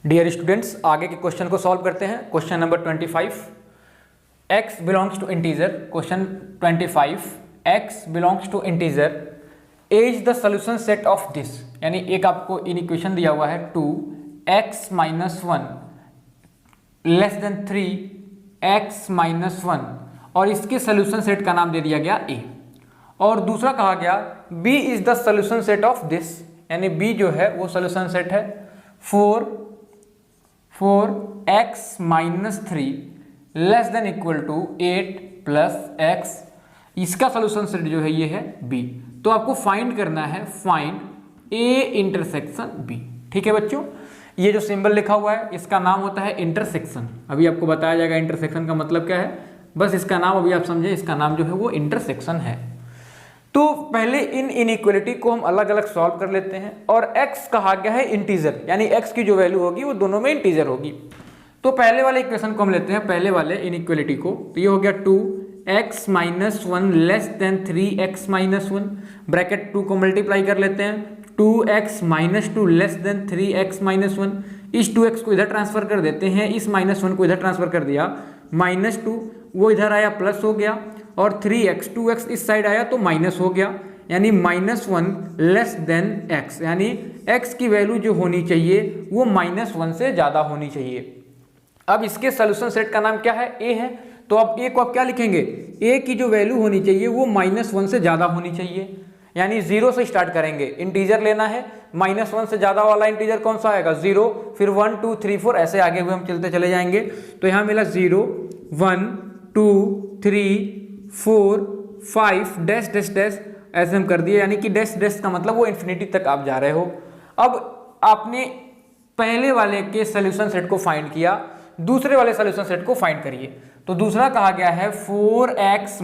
Dear students, आगे के question को सॉल्व करते हैं। Question number 25, x belongs to integer. Question 25, x belongs to integer is the solution set of this. यानी एक आपको इन इक्वेशन दिया हुआ है 2x - 1 लेस देन 3x - 1 और इसके सोल्यूशन सेट का नाम दे दिया गया a। और दूसरा कहा गया b is the solution set of this, यानी b जो है वो सोल्यूशन सेट है 4x - 3 less than equal to 8 + x। इसका सोल्यूशन सेट जो है ये है b। तो आपको फाइंड करना है, फाइंड a इंटरसेक्शन b। ठीक है बच्चों, ये जो सिंबल लिखा हुआ है इसका नाम होता है इंटरसेक्शन। अभी आपको बताया जाएगा इंटरसेक्शन का मतलब क्या है, बस इसका नाम अभी आप समझे, इसका नाम जो है वो इंटरसेक्शन है। तो पहले इन इनइक्वालिटी को हम अलग अलग सॉल्व कर लेते हैं। और x कहा गया है इंटीजर, यानी x की जो वैल्यू होगी वो दोनों में इंटीजर होगी। तो पहले वाले इक्वेशन को हम लेते हैं, पहले वाले इनइक्वालिटी को। तो ये हो गया 2x - 1 less then 3x - 1, bracket 2 को मल्टीप्लाई कर लेते हैं। 2x - 2 लेस देन 3x - 1, इस 2x को इधर ट्रांसफर कर देते हैं, इस -1 को इधर ट्रांसफर कर दिया, -2 वो इधर आया प्लस हो गया, और 3x 2x इस साइड आया तो माइनस हो गया, यानी -1 लेस देन x, यानी x की वैल्यू जो होनी चाहिए वो -1 से ज़्यादा होनी चाहिए। अब इसके सोल्यूशन सेट का नाम क्या है, a है। तो अब a को आप क्या लिखेंगे, a की जो वैल्यू होनी चाहिए वो -1 से ज़्यादा होनी चाहिए, यानी 0 से स्टार्ट करेंगे। इंटीजर लेना है, -1 से ज़्यादा वाला इंटीजर कौन सा आएगा, 0, फिर 1 2 3 4 ऐसे आगे हुए हम चलते चले जाएंगे। तो यहाँ मिला 0 1 2 3 4 5 डैश डैश डैश ऐसे हम कर दिए, यानी कि डैश डैश का मतलब वो इन्फिनिटी तक आप जा रहे हो। अब आपने पहले वाले के सोल्यूशन सेट को फाइंड किया, दूसरे वाले सोल्यूशन सेट को फाइंड करिए। तो दूसरा कहा गया है 4x -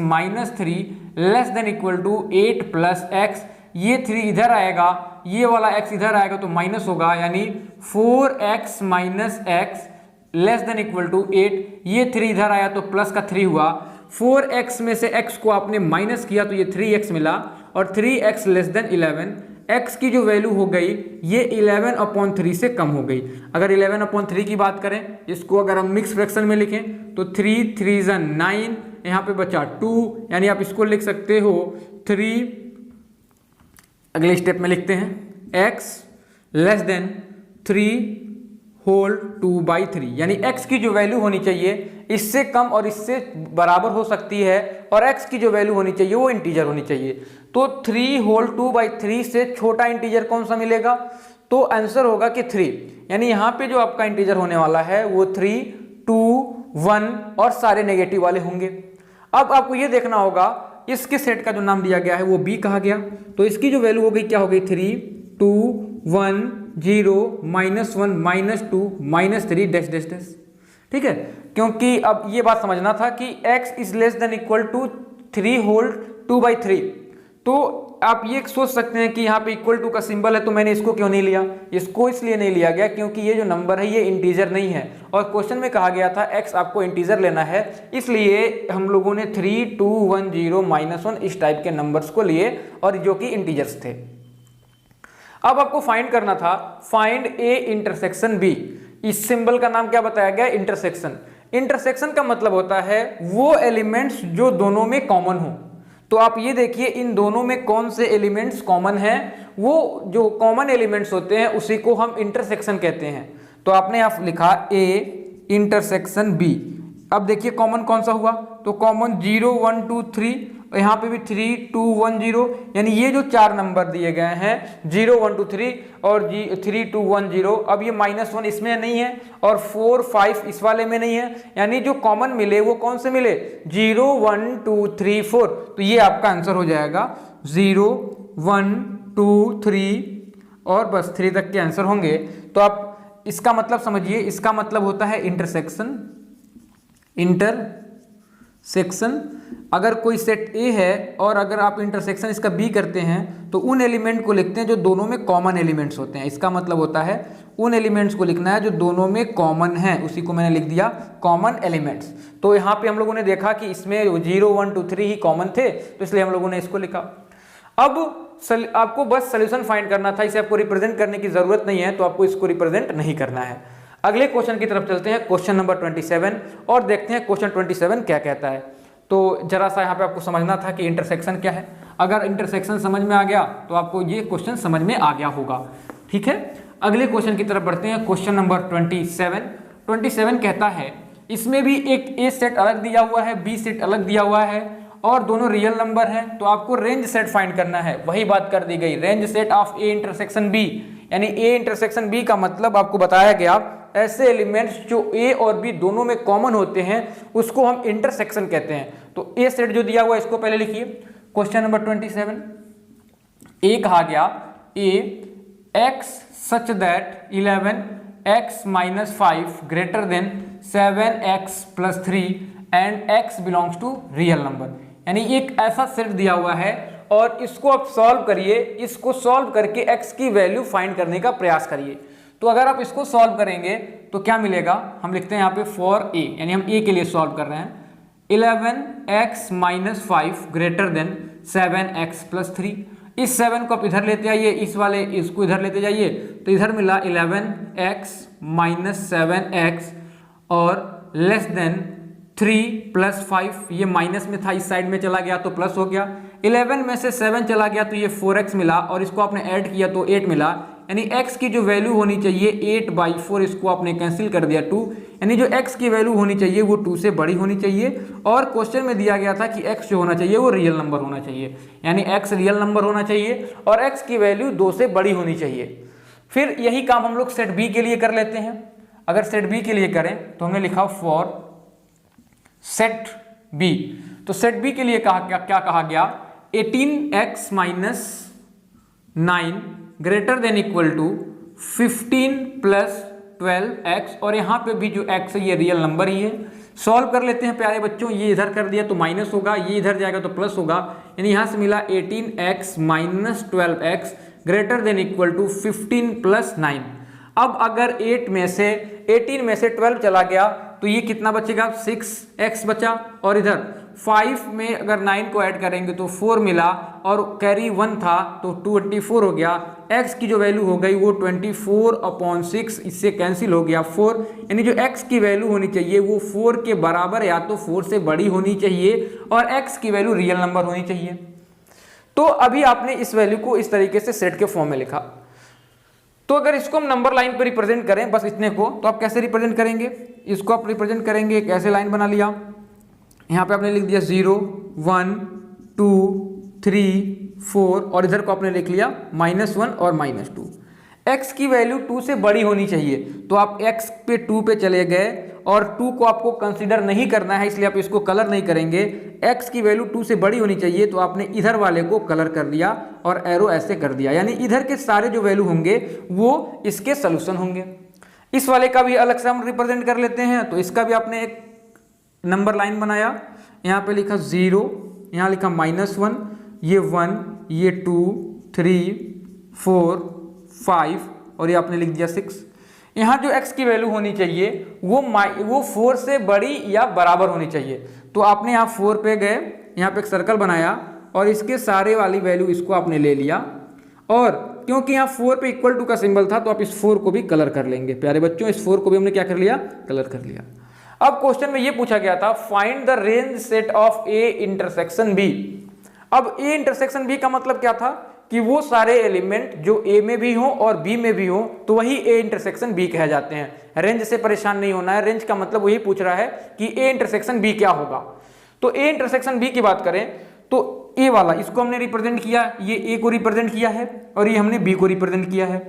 3 less than equal to 8 + x। ये 3 इधर आएगा, ये वाला x इधर आएगा तो माइनस होगा, यानी 4x - x less than equal to 8। ये 3 इधर आया तो प्लस का 3 हुआ, 4x में से x को आपने माइनस किया तो ये 3x मिला, और 3x लेस देन 11। x की जो वैल्यू हो गई ये 11/3 से कम हो गई। अगर 11/3 की बात करें, इसको अगर हम मिक्स फ्रैक्शन में लिखें तो 3 3 9, यहाँ पे बचा 2, यानी आप इसको लिख सकते हो 3। अगले स्टेप में लिखते हैं x लेस देन 3 होल 2/3, यानी x की जो वैल्यू होनी चाहिए इससे कम और इससे बराबर हो सकती है, और x की जो वैल्यू होनी चाहिए वो इंटीजर होनी चाहिए। तो 3 होल 2/3 से छोटा इंटीजर कौन सा मिलेगा, तो आंसर होगा कि 3, यानी यहाँ पे जो आपका इंटीजर होने वाला है वो 3 2 1 और सारे नेगेटिव वाले होंगे। अब आपको ये देखना होगा इसके सेट का जो नाम दिया गया है वो b कहा गया, तो इसकी जो वैल्यू हो गई क्या हो गई, 3 2 1 0 -1 -2 -3 डैश डैश डैश। ठीक है, क्योंकि अब ये बात समझना था कि x is less than equal to 3 whole 2/3। तो आप ये सोच सकते हैं कि यहाँ पे इक्वल टू का सिंबल है तो मैंने इसको क्यों नहीं लिया। इसको इसलिए नहीं लिया गया क्योंकि ये जो नंबर है ये इंटीजर नहीं है, और क्वेश्चन में कहा गया था x आपको इंटीजर लेना है, इसलिए हम लोगों ने 3 2 1 0 -1 इस टाइप के नंबर्स को लिए, और जो कि इंटीजर्स थे। अब आपको फाइंड करना था, फाइंड a इंटरसेक्शन b। इस सिंबल का नाम क्या बताया गया, इंटरसेक्शन। इंटरसेक्शन का मतलब होता है वो एलिमेंट्स जो दोनों में कॉमन हो। तो आप ये देखिए इन दोनों में कौन से एलिमेंट्स कॉमन हैं, वो जो कॉमन एलिमेंट्स होते हैं उसी को हम इंटरसेक्शन कहते हैं। तो आपने यहाँ लिखा a इंटरसेक्शन b। अब देखिए कॉमन कौन सा हुआ, तो कॉमन 0 1 2 3, यहाँ पे भी 3 2 1 0, यानी ये जो 4 नंबर दिए गए हैं 0 1 2 3 और 3 2 1 0। अब ये -1 इसमें नहीं है और 4 5 इस वाले में नहीं है, यानी जो कॉमन मिले वो कौन से मिले, 0 1 2 3 4। तो ये आपका आंसर हो जाएगा 0 1 2 3 और बस 3 तक के आंसर होंगे। तो आप इसका मतलब समझिए, इसका मतलब होता है इंटरसेक्शन। इंटरसेक्शन अगर कोई सेट A है और अगर आप इंटरसेक्शन इसका B करते हैं तो उन एलिमेंट को लिखते हैं जो दोनों में कॉमन एलिमेंट्स होते हैं। इसका मतलब होता है उन एलिमेंट्स को लिखना है जो दोनों में कॉमन है, उसी को मैंने लिख दिया कॉमन एलिमेंट्स। तो यहाँ पे हम लोगों ने देखा कि इसमें 0 1 2 3 ही कॉमन थे, तो इसलिए हम लोगों ने इसको लिखा। अब आपको बस सोल्यूशन फाइंड करना था, इसे आपको रिप्रेजेंट करने की जरूरत नहीं है, तो आपको इसको रिप्रेजेंट नहीं करना है। अगले क्वेश्चन की तरफ चलते हैं, क्वेश्चन नंबर 27, और देखते हैं क्वेश्चन 27 क्या कहता है। तो जरा सा यहाँ पे आपको समझना था कि इंटरसेक्शन क्या है। अगर इंटरसेक्शन समझ में आ गया तो आपको ये क्वेश्चन समझ में आ गया होगा। ठीक है, अगले क्वेश्चन की तरफ बढ़ते हैं, क्वेश्चन नंबर 27 कहता है, इसमें भी एक ए सेट अलग दिया हुआ है, बी सेट अलग दिया हुआ है और दोनों रियल नंबर हैं, तो आपको रेंज सेट फाइंड करना है। वही बात कर दी गई, range set of A intersection B, यानी ए इंटरसेक्शन बी का मतलब आपको बताया गया ऐसे एलिमेंट्स जो ए और बी दोनों में कॉमन होते हैं उसको हम इंटरसेक्शन कहते हैं। तो ए सेट जो दिया हुआ है इसको पहले लिखिए। क्वेश्चन नंबर 27, ए कहा गया A x such that 11x-5 greater than 7x+3 and x belongs to real number, यानी एक ऐसा सेट दिया हुआ है और इसको आप सॉल्व करिए, इसको सॉल्व करके x की वैल्यू फाइंड करने का प्रयास करिए। तो अगर आप इसको सॉल्व करेंगे तो क्या मिलेगा, हम लिखते हैं यहाँ पे फॉर ए, यानी हम ए के लिए सॉल्व कर रहे हैं, 11x-5 ग्रेटर देन 7x+3। इस 7 को आप इधर लेते आइए, इस वाले इसको इधर लेते जाइए, तो इधर मिला 11x-7x और लेस देन 3+5, ये माइनस में था, इस साइड में चला गया तो प्लस हो गया। 11 में से 7 चला गया तो ये 4x मिला और इसको आपने ऐड किया तो 8 मिला, यानी x की जो वैल्यू होनी चाहिए 8/4, इसको आपने कैंसिल कर दिया 2, यानी जो x की वैल्यू होनी चाहिए वो 2 से बड़ी होनी चाहिए। और क्वेश्चन में दिया गया था कि x जो होना चाहिए वो रियल नंबर होना चाहिए, यानी x रियल नंबर होना चाहिए और x की वैल्यू 2 से बड़ी होनी चाहिए। फिर यही काम हम लोग सेट बी के लिए कर लेते हैं। अगर सेट बी के लिए करें तो हमने लिखा फॉर सेट बी, तो सेट बी के लिए क्या कहा गया, 18x-9 greater than equal to 15+12x, और यहाँ पे भी जो x है ये रियल नंबर ही है। सॉल्व कर लेते हैं प्यारे बच्चों, ये इधर कर दिया तो माइनस होगा, ये इधर जाएगा तो प्लस होगा, यानी यहाँ से मिला 18x-12x greater than equal to 15+9। अब अगर 18 में से 12 चला गया तो ये कितना बचेगा, 6x बचा, और इधर 5 में अगर 9 को ऐड करेंगे तो 4 मिला और कैरी 1 था तो 24 हो गया। x की जो वैल्यू हो गई वो 24/6, इससे कैंसिल हो गया 4, यानी जो x की वैल्यू होनी चाहिए वो 4 के बराबर या तो 4 से बड़ी होनी चाहिए और x की वैल्यू रियल नंबर होनी चाहिए। तो अभी आपने इस वैल्यू को इस तरीके से सेट के फॉर्म में लिखा। तो अगर इसको हम नंबर लाइन पर रिप्रेजेंट करें बस इतने को, तो आप कैसे रिप्रेजेंट करेंगे, इसको आप रिप्रेजेंट करेंगे, कैसे लाइन बना लिया, यहाँ पे आपने लिख दिया 0 1 2 3 4 और इधर को आपने लिख लिया -1 और -2। x की वैल्यू 2 से बड़ी होनी चाहिए, तो आप x पे 2 पे चले गए और 2 को आपको कंसीडर नहीं करना है, इसलिए आप इसको कलर नहीं करेंगे। x की वैल्यू 2 से बड़ी होनी चाहिए तो आपने इधर वाले को कलर कर दिया और एरो ऐसे कर दिया, यानी इधर के सारे जो वैल्यू होंगे वो इसके सोल्यूशन होंगे। इस वाले का भी अलग से हम रिप्रेजेंट कर लेते हैं, तो इसका भी आपने एक नंबर लाइन बनाया, यहाँ पे लिखा 0, यहाँ लिखा -1, ये 1, ये 2 3 4 5 और ये आपने लिख दिया 6। यहाँ जो x की वैल्यू होनी चाहिए वो 4 से बड़ी या बराबर होनी चाहिए, तो आपने यहाँ 4 पे गए, यहाँ पे एक सर्कल बनाया और इसके सारे वाली वैल्यू इसको आपने ले लिया, और क्योंकि यहाँ 4 पे इक्वल टू का सिंबल था तो आप इस 4 को भी कलर कर लेंगे। प्यारे बच्चों, इस 4 को भी हमने क्या कर लिया, कलर कर लिया। अब क्वेश्चन में ये पूछा गया था find the range set of A intersection B. अब ए इंटरसेक्शन बी का मतलब क्या था कि वो सारे एलिमेंट जो ए में भी हो और बी में भी हो तो वही ए इंटरसेक्शन बी कहे जाते हैं। रेंज से परेशान नहीं होना है, रेंज का मतलब वही पूछ रहा है कि ए इंटरसेक्शन बी क्या होगा। तो ए इंटरसेक्शन बी की बात करें तो ए वाला इसको हमने रिप्रेजेंट किया, ये ए को रिप्रेजेंट किया है और ये हमने बी को रिप्रेजेंट किया है।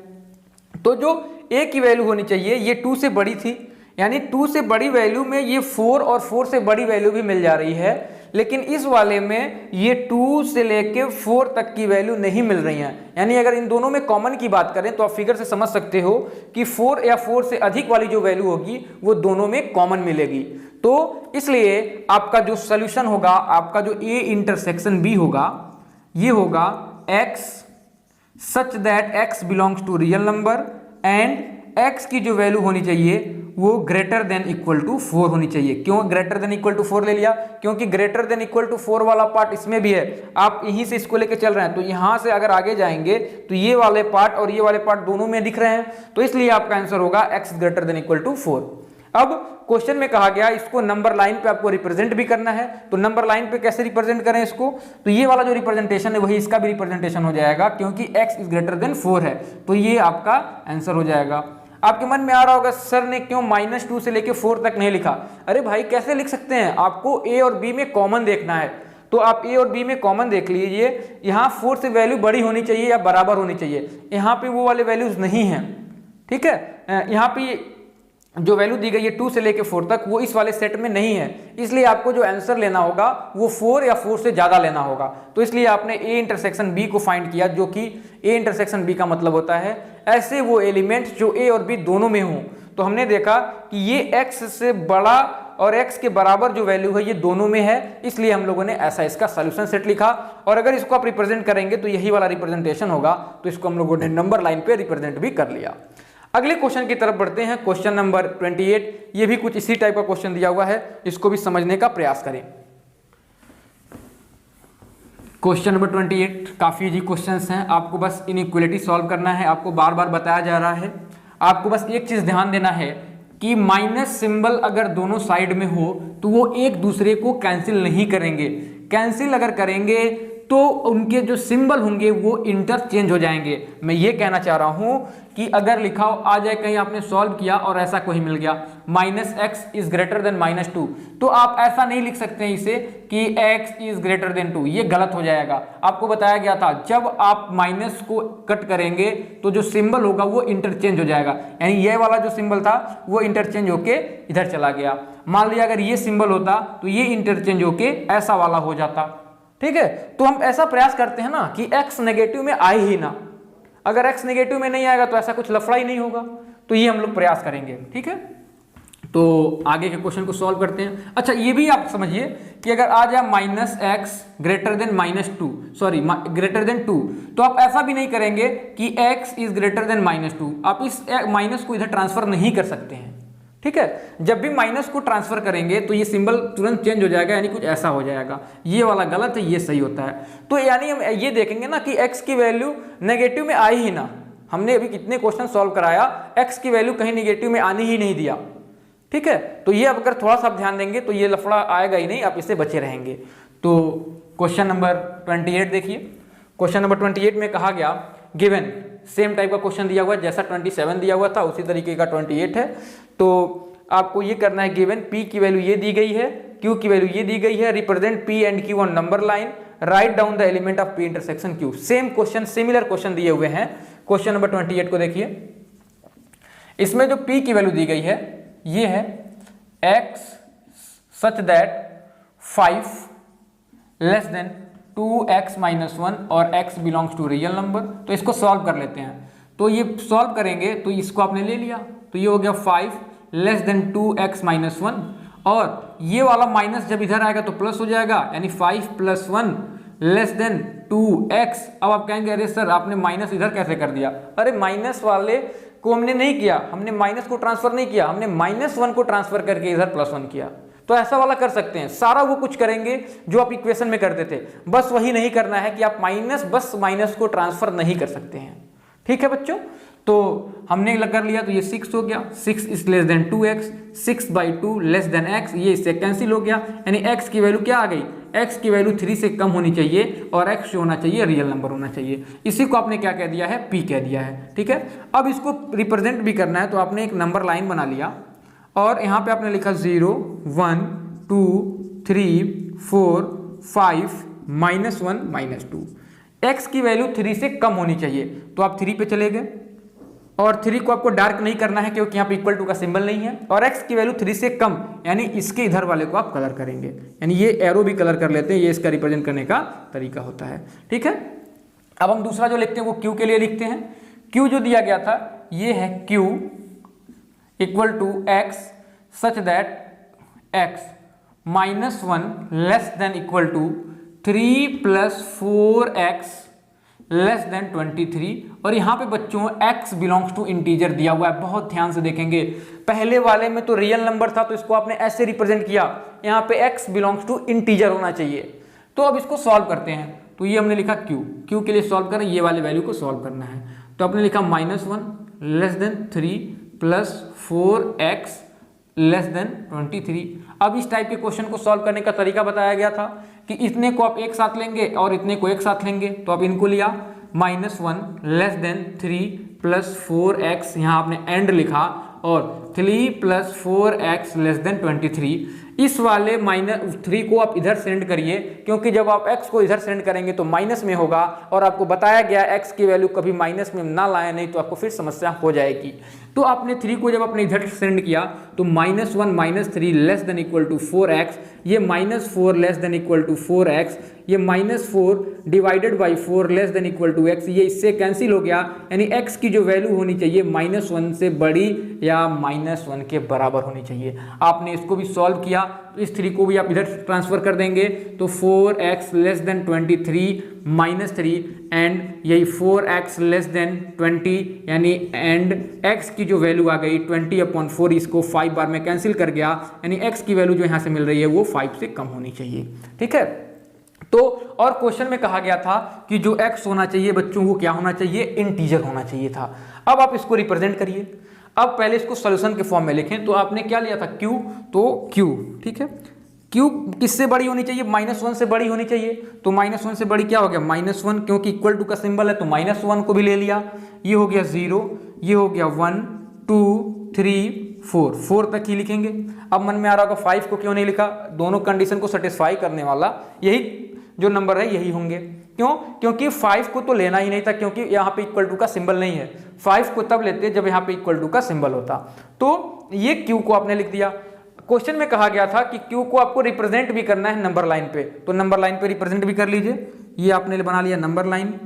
तो जो ए की वैल्यू होनी चाहिए ये 2 से बड़ी थी, यानी 2 से बड़ी वैल्यू में ये 4 और 4 से बड़ी वैल्यू भी मिल जा रही है, लेकिन इस वाले में ये 2 से लेके 4 तक की वैल्यू नहीं मिल रही है। यानी अगर इन दोनों में कॉमन की बात करें तो आप फिगर से समझ सकते हो कि 4 या 4 से अधिक वाली जो वैल्यू होगी वो दोनों में कॉमन मिलेगी। तो इसलिए आपका जो सोल्यूशन होगा, आपका जो ए इंटरसेक्शन बी होगा, ये होगा x such that x belongs to real number and x की जो वैल्यू होनी चाहिए वो ग्रेटर देन इक्वल टू 4 होनी चाहिए। क्यों ग्रेटर देन इक्वल टू 4 ले लिया? क्योंकि ग्रेटर देन इक्वल टू 4 वाला पार्ट इसमें भी है, आप यहीं से इसको लेके चल रहे हैं, तो यहां से अगर आगे जाएंगे तो ये वाले पार्ट और ये वाले पार्ट दोनों में दिख रहे हैं, तो इसलिए आपका आंसर होगा x greater than equal to 4। अब क्वेश्चन में कहा गया इसको नंबर लाइन पे आपको रिप्रेजेंट भी करना है, तो नंबर लाइन पे कैसे रिप्रेजेंट करें इसको? तो ये वाला जो रिप्रेजेंटेशन है वही इसका भी रिप्रेजेंटेशन हो जाएगा, क्योंकि x इज ग्रेटर देन 4 है, तो ये आपका आंसर हो जाएगा। आपके मन में आ रहा होगा सर ने क्यों -2 से लेके 4 तक नहीं लिखा? अरे भाई कैसे लिख सकते हैं, आपको a और b में कॉमन देखना है, तो आप a और b में कॉमन देख लीजिए। यहाँ 4 से वैल्यू बड़ी होनी चाहिए या बराबर होनी चाहिए, यहाँ पे वो वाले वैल्यूज नहीं है, ठीक है। यहाँ पे जो वैल्यू दी गई है 2 से लेके 4 तक वो इस वाले सेट में नहीं है, इसलिए आपको जो आंसर लेना होगा वो 4 या 4 से ज्यादा लेना होगा। तो इसलिए आपने a इंटरसेक्शन b को फाइंड किया, जो कि a इंटरसेक्शन b का मतलब होता है ऐसे वो एलिमेंट्स जो a और b दोनों में हों। तो हमने देखा कि ये x से बड़ा और x के बराबर जो वैल्यू है ये दोनों में है, इसलिए हम लोगों ने ऐसा इसका सॉल्यूशन सेट लिखा। और अगर इसको आप रिप्रेजेंट करेंगे तो यही वाला रिप्रेजेंटेशन होगा, तो इसको हम लोगों ने नंबर लाइन पे रिप्रेजेंट भी कर लिया। अगले क्वेश्चन की तरफ बढ़ते हैं, क्वेश्चन नंबर 28। ये भी कुछ इसी टाइप का क्वेश्चन दिया हुआ है, इसको भी समझने का प्रयास करें। क्वेश्चन नंबर 28 काफी इजी क्वेश्चंस हैं, आपको बस इनइक्वालिटी सॉल्व करना है। आपको बार बार बताया जा रहा है, आपको बस एक चीज ध्यान देना है कि माइनस सिंबल अगर दोनों साइड में हो तो वो एक दूसरे को कैंसिल नहीं करेंगे। कैंसिल अगर करेंगे तो उनके जो सिंबल होंगे वो इंटरचेंज हो जाएंगे। मैं ये कहना चाह रहा हूं कि अगर लिखा हो आ जाए, कहीं आपने सॉल्व किया और ऐसा कोई मिल गया -x इज ग्रेटर देन -2, तो आप ऐसा नहीं लिख सकते हैं इसे कि x इज ग्रेटर देन 2, ये गलत हो जाएगा। आपको बताया गया था जब आप माइनस को कट करेंगे तो जो सिंबल होगा वो इंटरचेंज हो जाएगा, यानी ये वाला जो सिंबल था वो इंटरचेंज होके इधर चला गया। मान लिया अगर ये सिंबल होता तो ये इंटरचेंज होके ऐसा वाला हो जाता, ठीक है। तो हम ऐसा प्रयास करते हैं ना कि x नेगेटिव में आए ही ना, अगर x नेगेटिव में नहीं आएगा तो ऐसा कुछ लफड़ा ही नहीं होगा, तो ये हम लोग प्रयास करेंगे, ठीक है। तो आगे के क्वेश्चन को सॉल्व करते हैं। अच्छा ये भी आप समझिए कि अगर आ जाए -x greater then -2, sorry greater than 2, तो आप ऐसा भी नहीं करेंगे कि x इज ग्रेटर देन -2, आप इस माइनस को इधर ट्रांसफर नहीं कर सकते हैं, ठीक है। जब भी माइनस को ट्रांसफर करेंगे तो ये सिंबल तुरंत चेंज हो जाएगा, यानी कुछ ऐसा हो जाएगा, ये वाला गलत है ये सही होता है। तो यानी हम ये देखेंगे ना कि x की वैल्यू नेगेटिव में आई ही ना, हमने अभी कितने क्वेश्चन सॉल्व कराया x की वैल्यू कहीं नेगेटिव में आने ही नहीं दिया, ठीक है। तो ये अब अगर थोड़ा सा ध्यान देंगे तो ये लफड़ा आएगा ही नहीं, आप इससे बचे रहेंगे। तो क्वेश्चन नंबर 28 देखिए। क्वेश्चन नंबर 28 में कहा गया गिवन सेम टाइप का क्वेश्चन दिया हुआ है, जैसा 27 दिया हुआ था उसी तरीके का 28 है। तो आपको ये करना है गिवन p की वैल्यू ये दी गई है, q की वैल्यू ये दी गई है, represent p and q on number line, write down the element of p intersection q। Same question similar question दिए हुए हैं। क्वेश्चन नंबर 28 को देखिए, इसमें जो p की वैल्यू दी गई है ये है x such that 5 less than 2x - 1 और x belongs to real number. तो इसको सॉल्व कर लेते हैं। तो ये सॉल्व करेंगे तो इसको आपने ले लिया, तो ये हो गया 5 लेस देन 2x - 1, और ये वाला माइनस जब इधर आएगा तो प्लस हो जाएगा, यानी 5 + 1 लेस देन 2x। अब आप कहेंगे अरे सर आपने माइनस इधर कैसे कर दिया? अरे माइनस वाले को हमने नहीं किया, हमने माइनस को ट्रांसफर नहीं किया, हमने -1 को ट्रांसफर करके इधर +1 किया। तो ऐसा वाला कर सकते हैं, सारा वो कुछ करेंगे जो आप इक्वेशन में करते थे, बस वही नहीं करना है कि आप माइनस को ट्रांसफर नहीं कर सकते हैं, ठीक है बच्चों। तो हमने कर लिया, तो ये 6 हो गया, 6 is less than 2x, 6/2 less than x, ये इससे कैंसिल हो गया, यानी x की वैल्यू क्या आ गई? x की वैल्यू 3 से कम होनी चाहिए और x जो होना चाहिए रियल नंबर होना चाहिए। इसी को आपने क्या कह दिया है? p कह दिया है, ठीक है। अब इसको रिप्रेजेंट भी करना है, तो आपने एक नंबर लाइन बना लिया और यहाँ पे आपने लिखा 0 1 2 3 4 5 -1 -2। x की वैल्यू 3 से कम होनी चाहिए, तो आप 3 पे चले गए, और 3 को आपको डार्क नहीं करना है क्योंकि यहाँ पे इक्वल टू का सिंबल नहीं है, और x की वैल्यू 3 से कम, यानी इसके इधर वाले को आप कलर करेंगे, यानी ये एरो भी कलर कर लेते हैं, ये इसका रिप्रेजेंट करने का तरीका होता है, ठीक है। अब हम दूसरा जो लिखते हैं वो q के लिए लिखते हैं। q जो दिया गया था ये है q equal to x such that x -1 less than equal to 3 + 4x less than 23। और यहाँ पे बच्चों x बिलोंग्स टू इंटीजर दिया हुआ है, बहुत ध्यान से देखेंगे। पहले वाले में तो रियल नंबर था तो इसको आपने ऐसे रिप्रेजेंट किया, यहाँ पे x बिलोंग्स टू इंटीजर होना चाहिए। तो अब इसको सॉल्व करते हैं, तो ये हमने लिखा q के लिए सॉल्व करें, ये वाले वैल्यू को सॉल्व करना है। तो आपने लिखा -1 less then 3 plus 4x less than 23। अब इस टाइप के क्वेश्चन को सॉल्व करने का तरीका बताया गया था कि इतने को आप एक साथ लेंगे और इतने को एक साथ लेंगे। तो आप इनको लिया -1 लेस देन 3 प्लस 4x, यहाँ आपने एंड लिखा, और 3 प्लस 4x लेस देन 23। इस वाले -3 को आप इधर सेंड करिए, क्योंकि जब आप x को इधर सेंड करेंगे तो माइनस में होगा, और आपको बताया गया x की वैल्यू कभी माइनस में ना लाया, नहीं तो आपको फिर समस्या हो जाएगी। तो आपने 3 को जब आपने इधर सेंड किया तो -1 -3 less than equal to 4x, ये -4 less than equal to 4x, ये -4 divided by 4 less than equal to x, ये इससे कैंसिल हो गया। यानी x की जो वैल्यू होनी चाहिए -1 से बड़ी या -1 के बराबर होनी चाहिए। आपने इसको भी सॉल्व किया, इस 3 को भी आप इधर ट्रांसफर कर देंगे तो 4x लेस देन 23 -3 एंड यही 4x लेस देन 20, यानी एंड x की जो वैल्यू आ गई 20/4, इसको 5 बार में कैंसिल कर गया, यानी x की वैल्यू जो यहाँ से मिल रही है वो 5 से कम होनी चाहिए। ठीक है, तो और क्वेश्चन में कहा गया था कि जो x होना चाहिए बच्चों वो क्या होना चाहिए, इंटीजर होना चाहिए था। अब आप इसको रिप्रेजेंट करिए। अब पहले इसको सॉल्यूशन के फॉर्म में लिखें। तो आपने क्या लिया था q, तो q, ठीक है, q किससे बड़ी होनी चाहिए, -1 से बड़ी होनी चाहिए। तो -1 से बड़ी क्या हो गया, -1, क्योंकि इक्वल टू का सिंबल है तो -1 को भी ले लिया, ये हो गया 0, ये हो गया 1 2 3 4 तक ही लिखेंगे। अब मन में आ रहा होगा 5 को क्यों नहीं लिखा, दोनों कंडीशन को सेटिस्फाई करने वाला यही जो नंबर है यही होंगे। क्यों, क्योंकि 5 को तो लेना ही नहीं था, क्योंकि यहाँ पे इक्वल टू का सिंबल नहीं है। 5 को तब लेते जब यहाँ पे इक्वल टू का सिंबल होता। तो ये q को आपने लिख दिया। क्वेश्चन में कहा गया था कि q को आपको रिप्रेजेंट भी करना है नंबर लाइन पे, तो नंबर लाइन पे रिप्रेजेंट भी कर लीजिए। ये आपने बना लिया नंबर लाइन,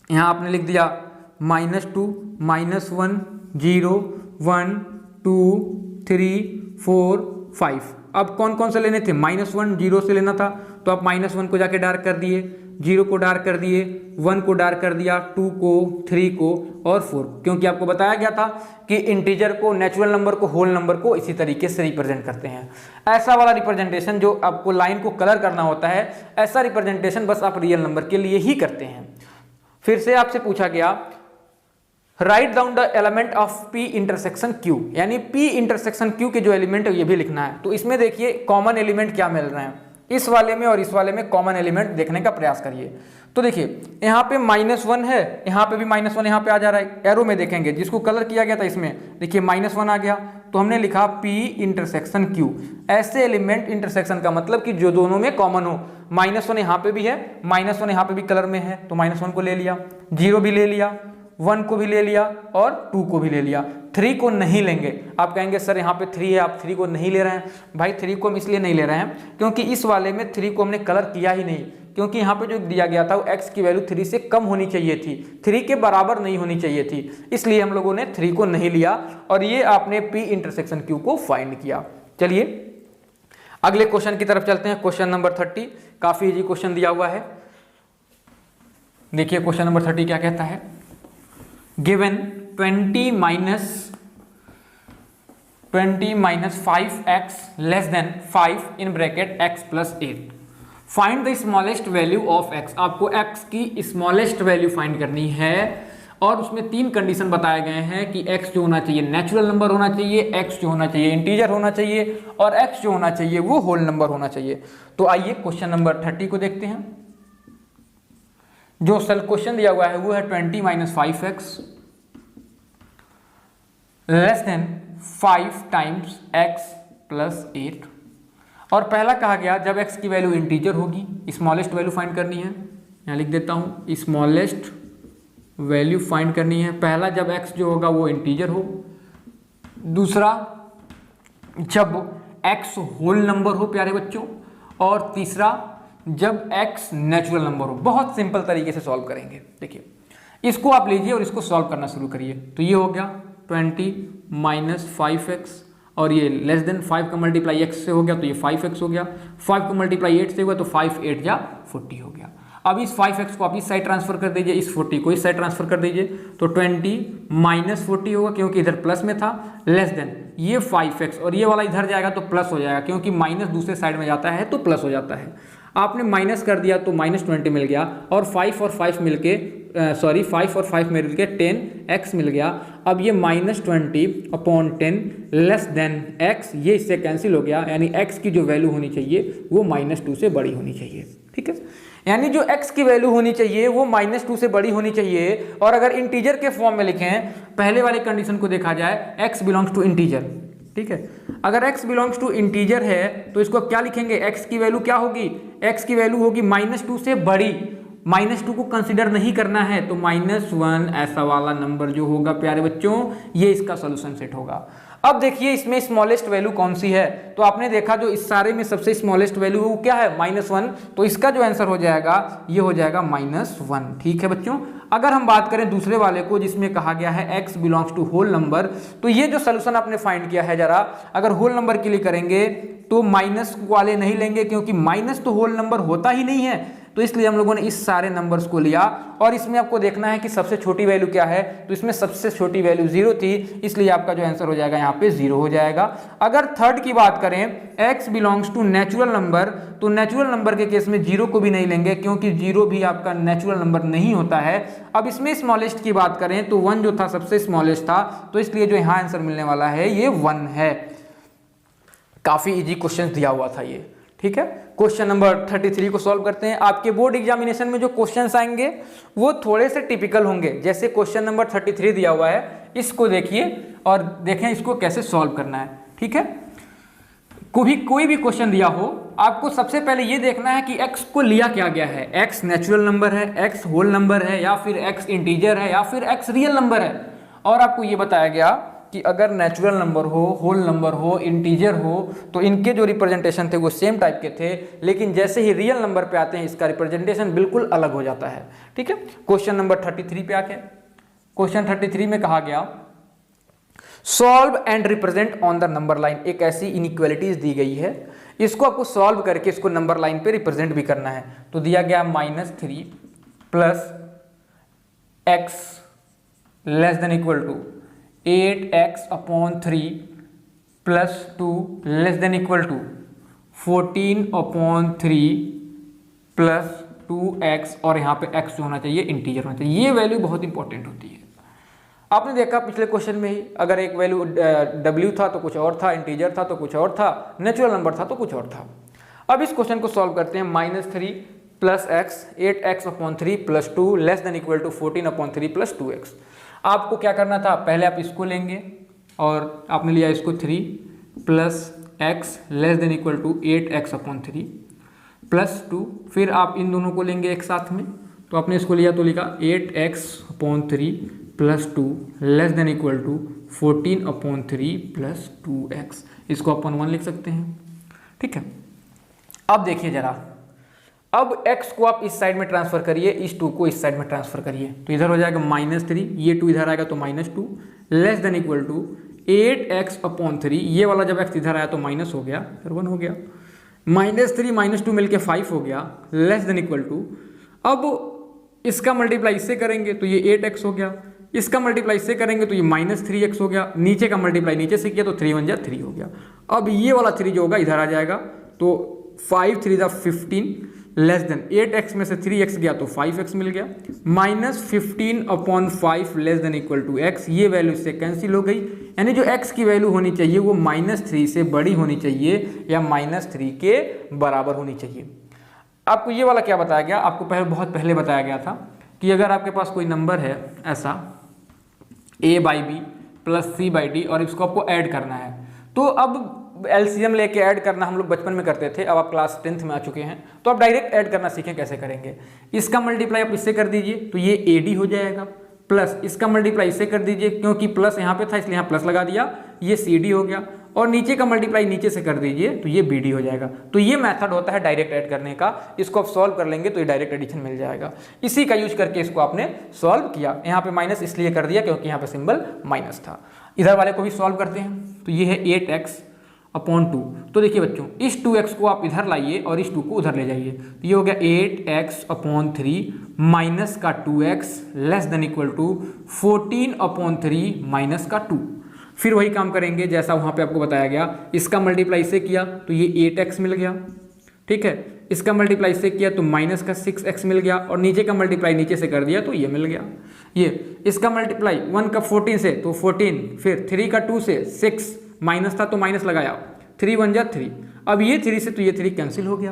यहाँ आपने लिख दिया -2 -1 0 1 2 3 4 5। अब कौन कौन से लेने थे, -1 0 से लेना था, तो आप -1 को जाके डार्क कर दिए, 0 को डार्क कर दिए, 1 को डार्क कर दिया, 2 को, 3 को और 4, क्योंकि आपको बताया गया था कि इंटीजर को, नेचुरल नंबर को, होल नंबर को इसी तरीके से रिप्रेजेंट करते हैं। ऐसा वाला रिप्रेजेंटेशन जो आपको लाइन को कलर करना होता है, ऐसा रिप्रेजेंटेशन बस आप रियल नंबर के लिए ही करते हैं। फिर से आपसे पूछा गया write down the element of P intersection Q, यानी P इंटरसेक्शन Q के जो एलिमेंट है ये भी लिखना है। तो इसमें देखिए कॉमन एलिमेंट क्या मिल रहे हैं, इस वाले में और इस वाले में कॉमन एलिमेंट देखने का प्रयास करिए। तो देखिए यहाँ पे -1 है, यहाँ पे भी -1 यहाँ पे आ जा रहा है। एरो में देखेंगे जिसको कलर किया गया था इसमें, देखिए -1 आ गया, तो हमने लिखा P इंटरसेक्शन Q। ऐसे एलिमेंट इंटरसेक्शन का मतलब कि जो दोनों में कॉमन हो। -1 यहाँ पे भी है, -1 यहाँ पे भी कलर में है, तो -1 को ले लिया, 0 भी ले लिया, 1 को भी ले लिया और 2 को भी ले लिया। 3 को नहीं लेंगे। आप कहेंगे सर यहाँ पे 3 है, आप 3 को नहीं ले रहे हैं। भाई 3 को हम इसलिए नहीं ले रहे हैं क्योंकि इस वाले में 3 को हमने कलर किया ही नहीं, क्योंकि यहाँ पे जो दिया गया था वो x की वैल्यू 3 से कम होनी चाहिए थी, 3 के बराबर नहीं होनी चाहिए थी, इसलिए हम लोगों ने 3 को नहीं लिया और ये आपने P इंटरसेक्शन Q को फाइंड किया। चलिए अगले क्वेश्चन की तरफ चलते हैं। क्वेश्चन नंबर 30 काफी इजी क्वेश्चन दिया हुआ है। देखिए क्वेश्चन नंबर 30 क्या कहता है, given 20 minus 5x less than 5 in bracket x plus 8, find the smallest value of x। आपको x की स्मॉलेस्ट वैल्यू फाइंड करनी है और उसमें 3 कंडीशन बताए गए हैं कि x जो होना चाहिए नेचुरल नंबर होना चाहिए, x जो होना चाहिए इंटीजर होना चाहिए और x जो होना चाहिए वो होल नंबर होना चाहिए। तो आइए क्वेश्चन नंबर 30 को देखते हैं। जो सल क्वेश्चन दिया हुआ है वो है 20 minus 5x less than 5 times x plus 8। और पहला कहा गया जब x की वैल्यू इंटीजर होगी, स्मॉलेस्ट वैल्यू फाइंड करनी है, यहाँ लिख देता हूँ स्मॉलेस्ट वैल्यू फाइंड करनी है। पहला जब x जो होगा वो इंटीजर हो, दूसरा जब x होल नंबर हो प्यारे बच्चों, और तीसरा जब x नेचुरल नंबर हो। बहुत सिंपल तरीके से सॉल्व करेंगे। देखिए इसको आप लीजिए और इसको सॉल्व करना शुरू करिए। तो ये हो गया 20 minus 5x और ये लेस देन 5 का मल्टीप्लाई x से हो गया तो ये 5x हो गया, 5 को मल्टीप्लाई 8 से हुआ तो 5 8 या 40 हो गया। अब इस 5x को आप इस साइड ट्रांसफर कर दीजिए, इस 40 को इस साइड ट्रांसफर कर दीजिए, तो 20 माइनस 40 होगा क्योंकि इधर प्लस में था, लेस देन ये 5x और ये वाला इधर जाएगा तो प्लस हो जाएगा क्योंकि माइनस दूसरे साइड में जाता है तो प्लस हो जाता है। आपने माइनस कर दिया तो -20 मिल गया और 5 और 5 मिलके 5 और 5 मिलके 10x मिल गया। अब ये -20/10 लेस देन x, ये इससे कैंसिल हो गया, यानी x की जो वैल्यू होनी चाहिए वो -2 से बड़ी होनी चाहिए। ठीक है, यानी जो x की वैल्यू होनी चाहिए वो -2 से बड़ी होनी चाहिए। और अगर इंटीजर के फॉर्म में लिखें, पहले वाली कंडीशन को देखा जाए, x बिलोंग्स टू इंटीजर। ठीक है, अगर x बिलोंग्स टू इंटीजर है तो इसको क्या लिखेंगे, x की वैल्यू क्या होगी, x की वैल्यू होगी -2 से बड़ी। -2 को कंसीडर नहीं करना है तो -1 ऐसा वाला नंबर जो होगा प्यारे बच्चों, ये इसका सोल्यूशन सेट होगा। अब देखिए इसमें स्मॉलेस्ट वैल्यू कौन सी है, तो आपने देखा जो इस सारे में सबसे स्मॉलेस्ट वैल्यू वो क्या है, -1, तो इसका जो आंसर हो जाएगा ये हो जाएगा -1। ठीक है बच्चों, अगर हम बात करें दूसरे वाले को जिसमें कहा गया है x belongs to whole number, तो ये जो सोल्यूशन आपने फाइंड किया है, जरा अगर होल नंबर के लिए करेंगे तो माइनस वाले नहीं लेंगे क्योंकि माइनस तो होल नंबर होता ही नहीं है, तो इसलिए हम लोगों ने इस सारे नंबर्स को लिया। और इसमें आपको देखना है कि सबसे छोटी वैल्यू क्या है, तो इसमें सबसे छोटी वैल्यू 0 थी, इसलिए आपका जो आंसर हो जाएगा यहाँ पे 0 हो जाएगा। अगर थर्ड की बात करें, x belongs to natural number, तो नेचुरल नंबर के केस में 0 को भी नहीं लेंगे क्योंकि 0 भी आपका नेचुरल नंबर नहीं होता है। अब इसमें स्मॉलेस्ट की बात करें तो 1 जो था सबसे स्मॉलेस्ट था, तो इसलिए जो यहाँ आंसर मिलने वाला है ये 1 है। काफी इजी क्वेश्चन दिया हुआ था ये। ठीक है, क्वेश्चन नंबर 33 को सॉल्व करते हैं। आपके बोर्ड एग्जामिनेशन में जो क्वेश्चंस आएंगे वो थोड़े से टिपिकल होंगे, जैसे क्वेश्चन नंबर 33 दिया हुआ है, इसको देखिए और देखें इसको कैसे सॉल्व करना है। ठीक है, कोई भी क्वेश्चन दिया हो, आपको सबसे पहले ये देखना है कि x को लिया क्या गया है, x नेचुरल नंबर है, x होल नंबर है, या फिर x इंटीजर है, या फिर x रियल नंबर है। और आपको ये बताया गया कि अगर नेचुरल नंबर हो, होल नंबर हो, इंटीजर हो, तो इनके जो रिप्रेजेंटेशन थे वो सेम टाइप के थे, लेकिन जैसे ही रियल नंबर पे आते हैं इसका रिप्रेजेंटेशन बिल्कुल अलग हो जाता है। ठीक है, क्वेश्चन नंबर 33 पे आके, क्वेश्चन 33 में कहा गया solve and represent on the number line. एक ऐसी इनइक्वालिटीज दी गई है, इसको आपको सॉल्व करके इसको नंबर लाइन पे रिप्रेजेंट भी करना है। तो दिया गया -3 plus x less than equal to 8x/3 plus 2 less than equal to 14/3 plus 2x, और यहाँ पे x जो होना चाहिए इंटीजर होना चाहिए। ये वैल्यू बहुत इंपॉर्टेंट होती है। आपने देखा पिछले क्वेश्चन में ही, अगर एक वैल्यू w था तो कुछ और था, इंटीजर था तो कुछ और था, नेचुरल नंबर था तो कुछ और था। अब इस क्वेश्चन को सॉल्व करते हैं। -3 plus x 8x/3 plus 2 less than equal to 14/3 plus 2x। आपको क्या करना था, पहले आप इसको लेंगे और आपने लिया इसको 3 plus x less than equal to 8x/3 plus 2, फिर आप इन दोनों को लेंगे एक साथ में, तो आपने इसको लिया तो लिखा 8x/3 plus 2 less than equal to 14/3 plus 2x। इसको अपन 1 लिख सकते हैं। ठीक है, अब देखिए जरा, अब x को आप इस साइड में ट्रांसफर करिए, इस 2 को इस साइड में ट्रांसफर करिए, तो इधर हो जाएगा -3, ये 2 इधर आएगा तो -2 less than equal to 8x/3, ये वाला जब x इधर आया तो माइनस हो गया, फिर 1 हो गया, -3 -2 मिलके 5 हो गया, लेस देन इक्वल टू, अब इसका मल्टीप्लाई इससे करेंगे तो ये 8x हो गया, इसका मल्टीप्लाई इससे करेंगे तो ये -3x हो गया, नीचे का मल्टीप्लाई नीचे से किया तो 3 1 3 हो गया। अब ये वाला 3 जो होगा इधर आ जाएगा, तो 5 3 15 लेस देन 8x में से 3x गया तो 5x मिल गया, -15/5 less than equal to x। ये वैल्यू इससे कैंसिल हो गई, यानी जो x की वैल्यू होनी चाहिए वो -3 से बड़ी होनी चाहिए या -3 के बराबर होनी चाहिए। आपको ये वाला क्या बताया गया, आपको बहुत पहले बताया गया था कि अगर आपके पास कोई नंबर है ऐसा a/b प्लस c/d और इसको आपको ऐड करना है, तो अब एलसीएम लेके ऐड करना हम लोग बचपन में करते थे, अब आप क्लास 10th में आ चुके हैं तो आप डायरेक्ट ऐड करना सीखें कैसे करेंगे। इसका मल्टीप्लाई आप इससे कर दीजिए तो ये AD हो जाएगा, प्लस इसका मल्टीप्लाई इससे कर दीजिए क्योंकि प्लस यहाँ पे था इसलिए यहाँ प्लस लगा दिया, ये CD हो गया, और नीचे का मल्टीप्लाई नीचे से कर दीजिए तो ये BD हो जाएगा। तो ये मेथड होता है डायरेक्ट ऐड करने का, इसको आप सॉल्व कर लेंगे तो ये डायरेक्ट एडिशन मिल जाएगा। इसी का यूज करके इसको आपने सॉल्व किया। यहाँ पे माइनस इसलिए कर दिया क्योंकि यहाँ पे सिंबल माइनस था। इधर वाले को भी सॉल्व करते हैं, तो ये है 8x अपॉन 2। तो देखिए बच्चों, इस 2x को आप इधर लाइए और इस 2 को उधर ले जाइए, तो ये हो गया 8x अपॉन 3 माइनस का 2x less than equal to 14 upon 3 minus का 2। फिर वही काम करेंगे जैसा वहाँ पे आपको बताया गया, इसका मल्टीप्लाई से किया तो ये 8x मिल गया, ठीक है, इसका मल्टीप्लाई से किया तो माइनस का 6x मिल गया, और नीचे का मल्टीप्लाई नीचे से कर दिया तो ये मिल गया। ये इसका मल्टीप्लाई 1 का 14 से तो 14, फिर 3 का 2 से 6, माइनस था तो माइनस लगाया, 3 1 जा 3, अब ये 3 से तो ये 3 कैंसिल हो गया।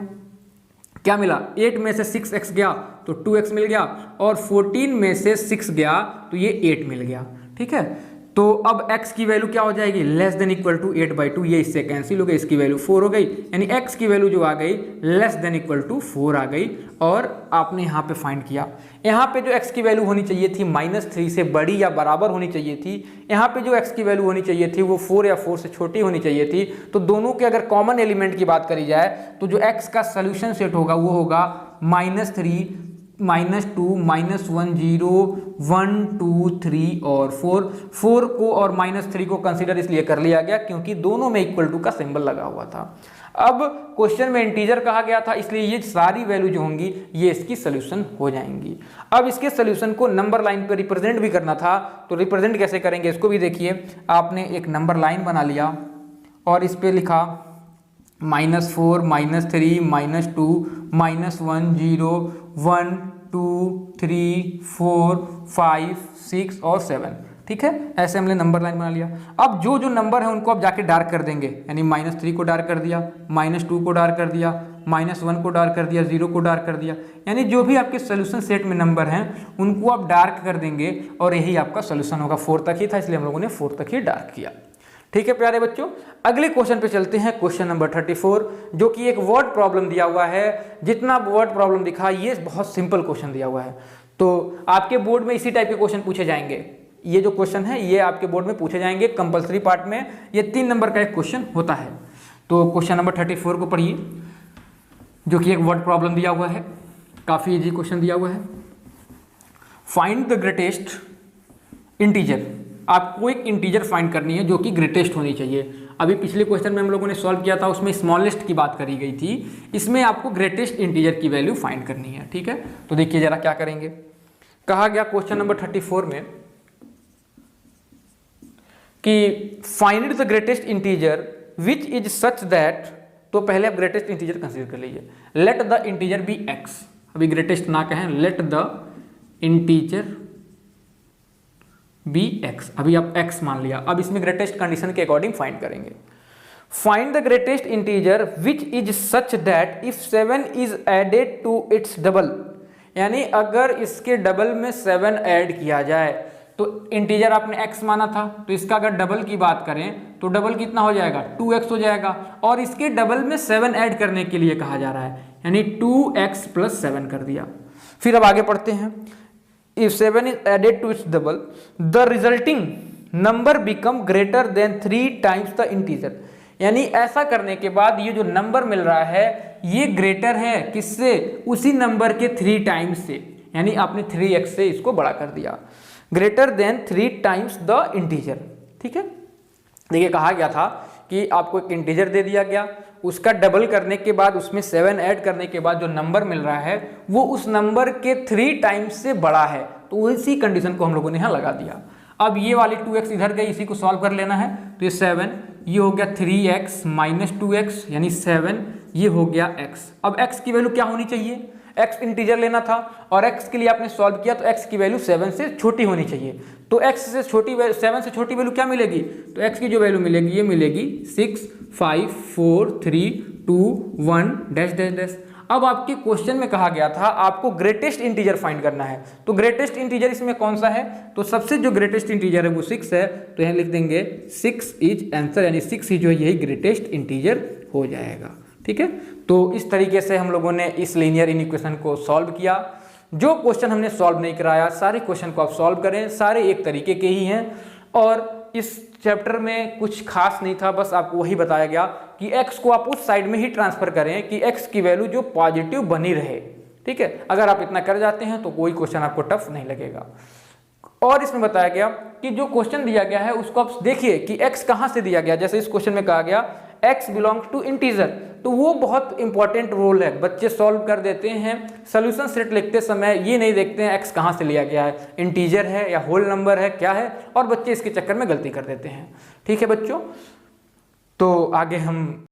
क्या मिला, 8 में से 6x गया तो 2x मिल गया, और 14 में से 6 गया तो ये 8 मिल गया, ठीक है। तो अब x की वैल्यू क्या हो जाएगी, लेस देन इक्वल टू 8/2, ये इससे कैंसिल हो गई, इसकी वैल्यू 4 हो गई, यानी x की वैल्यू जो आ गई लेस देन इक्वल टू 4 आ गई। और आपने यहाँ पे फाइंड किया, यहाँ पे जो x की वैल्यू होनी चाहिए थी -3 से बड़ी या बराबर होनी चाहिए थी, यहाँ पे जो x की वैल्यू होनी चाहिए थी वो 4 या 4 से छोटी होनी चाहिए थी। तो दोनों के अगर कॉमन एलिमेंट की बात करी जाए तो जो x का सोल्यूशन सेट होगा वो होगा -3 -2 -1 0 1 2 3 और 4 को और -3 को कंसीडर इसलिए कर लिया गया क्योंकि दोनों में इक्वल टू का सिंबल लगा हुआ था। अब क्वेश्चन में इंटीजर कहा गया था, इसलिए ये सारी वैल्यू जो होंगी ये इसकी सोल्यूशन हो जाएंगी। अब इसके सोल्यूशन को नंबर लाइन पे रिप्रेजेंट भी करना था, तो रिप्रेजेंट कैसे करेंगे इसको भी देखिए। आपने एक नंबर लाइन बना लिया और इस पे लिखा -4 -3 -2 -1 0 1 2 3 4 5 6 और 7, ठीक है, ऐसे हमने नंबर लाइन बना लिया। अब जो जो नंबर है उनको आप जाके डार्क कर देंगे, यानी -3 को डार्क कर दिया, -2 को डार्क कर दिया, -1 को डार्क कर दिया, 0 को डार्क कर दिया, यानी जो भी आपके सोल्यूशन सेट में नंबर हैं उनको आप डार्क कर देंगे और यही आपका सोल्यूशन होगा। 4 तक ही था इसलिए हम लोगों ने 4 तक ही डार्क किया, ठीक है प्यारे बच्चों। अगले क्वेश्चन पे चलते हैं, क्वेश्चन नंबर 34, जो कि एक वर्ड प्रॉब्लम दिया हुआ है। जितना वर्ड प्रॉब्लम दिखा ये बहुत सिंपल क्वेश्चन दिया हुआ है, तो आपके बोर्ड में इसी टाइप के क्वेश्चन पूछे जाएंगे। ये जो क्वेश्चन है ये आपके बोर्ड में पूछे जाएंगे कंपलसरी पार्ट में, ये 3 नंबर का एक क्वेश्चन होता है। तो क्वेश्चन नंबर 34 को पढ़िए, जो कि एक वर्ड प्रॉब्लम दिया हुआ है, काफी इजी क्वेश्चन दिया हुआ है। फाइंड द ग्रेटेस्ट इंटीजर, आपको एक इंटीजर फाइंड करनी है जो कि ग्रेटेस्ट होनी चाहिए। अभी पिछले क्वेश्चन में हम लोगों ने सॉल्व किया था, उसमें स्मॉलेस्ट की बात करी गई थी, इसमें आपको ग्रेटेस्ट इंटीजर की वैल्यू फाइंड करनी है, ठीक है। तो देखिए जरा क्या करेंगे। कहा गया क्वेश्चन नंबर 34 में कि find the greatest integer which is such that, तो पहले आप ग्रेटेस्ट इंटीजर कंसीडर कर लीजिए। Let the integer be X, अभी ग्रेटेस्ट ना कहें, let the integer be X, अभी आप x मान लिया। अब इसमें ग्रेटेस्ट कंडीशन के अकॉर्डिंग फाइंड करेंगे। Find the greatest integer which is such that if 7 is added to its double, यानी अगर इसके डबल में 7 ऐड किया जाए, तो इंटीजर आपने x माना था, तो इसका अगर डबल की बात करें तो डबल कितना हो जाएगा, 2x हो जाएगा, और इसके डबल में 7 ऐड करने के लिए कहा जा रहा है, यानी 2x + 7 कर दिया। फिर अब आगे पढ़ते हैं। If 7 is added to its double, the resulting number become greater than 3 times the integer, यानी ऐसा करने के बाद ये जो नंबर मिल रहा है ये ग्रेटर है किससे, उसी नंबर के 3 टाइम्स से, यानी आपने 3x से इसको बड़ा कर दिया, greater than 3 times the integer, ठीक है। देखिए कहा गया था कि आपको एक इंटीजर दे दिया गया, उसका डबल करने के बाद उसमें 7 ऐड करने के बाद जो नंबर मिल रहा है वो उस नंबर के 3 टाइम्स से बड़ा है, तो इसी कंडीशन को हम लोगों ने यहाँ लगा दिया। अब ये वाली 2x इधर गई, इसी को सॉल्व कर लेना है, तो ये 7, ये हो गया 3x - 2x यानी 7, ये हो गया x। अब x की वैल्यू क्या होनी चाहिए, x इंटीजर लेना था और x के लिए आपने सॉल्व किया तो x की वैल्यू 7 से छोटी होनी चाहिए, तो x से छोटी 7 से छोटी वैल्यू क्या मिलेगी, तो x की जो वैल्यू मिलेगी ये मिलेगी 6 5 4 3 2 1 डैश डैश डैश। अब आपके क्वेश्चन में कहा गया था आपको ग्रेटेस्ट इंटीजर फाइंड करना है, तो ग्रेटेस्ट इंटीजर इसमें कौन सा है, तो सबसे जो ग्रेटेस्ट इंटीजर है वो 6 है, तो यहाँ लिख देंगे 6 इज आंसर, यानी 6 ही जो है यही ग्रेटेस्ट इंटीजर हो जाएगा, ठीक है। तो इस तरीके से हम लोगों ने इस लीनियर इक्वेशन को सॉल्व किया। जो क्वेश्चन हमने सॉल्व नहीं कराया सारे क्वेश्चन को आप सॉल्व करें, सारे एक तरीके के ही हैं, और इस चैप्टर में कुछ खास नहीं था, बस आपको वही बताया गया कि x को आप उस साइड में ही ट्रांसफर करें कि x की वैल्यू जो पॉजिटिव बनी रहे, ठीक है। अगर आप इतना कर जाते हैं तो कोई क्वेश्चन आपको टफ नहीं लगेगा। और इसमें बताया गया कि जो क्वेश्चन दिया गया है उसको आप देखिए कि x कहाँ से दिया गया, जैसे इस क्वेश्चन में कहा गया x बिलोंग्स टू इंटीजर, तो वो बहुत इंपॉर्टेंट रोल है। बच्चे सॉल्व कर देते हैं, सोल्यूशन सेट लिखते समय ये नहीं देखते हैं x कहाँ से लिया गया है, इंटीजर है या होल नंबर है क्या है, और बच्चे इसके चक्कर में गलती कर देते हैं। ठीक है बच्चों, तो आगे हम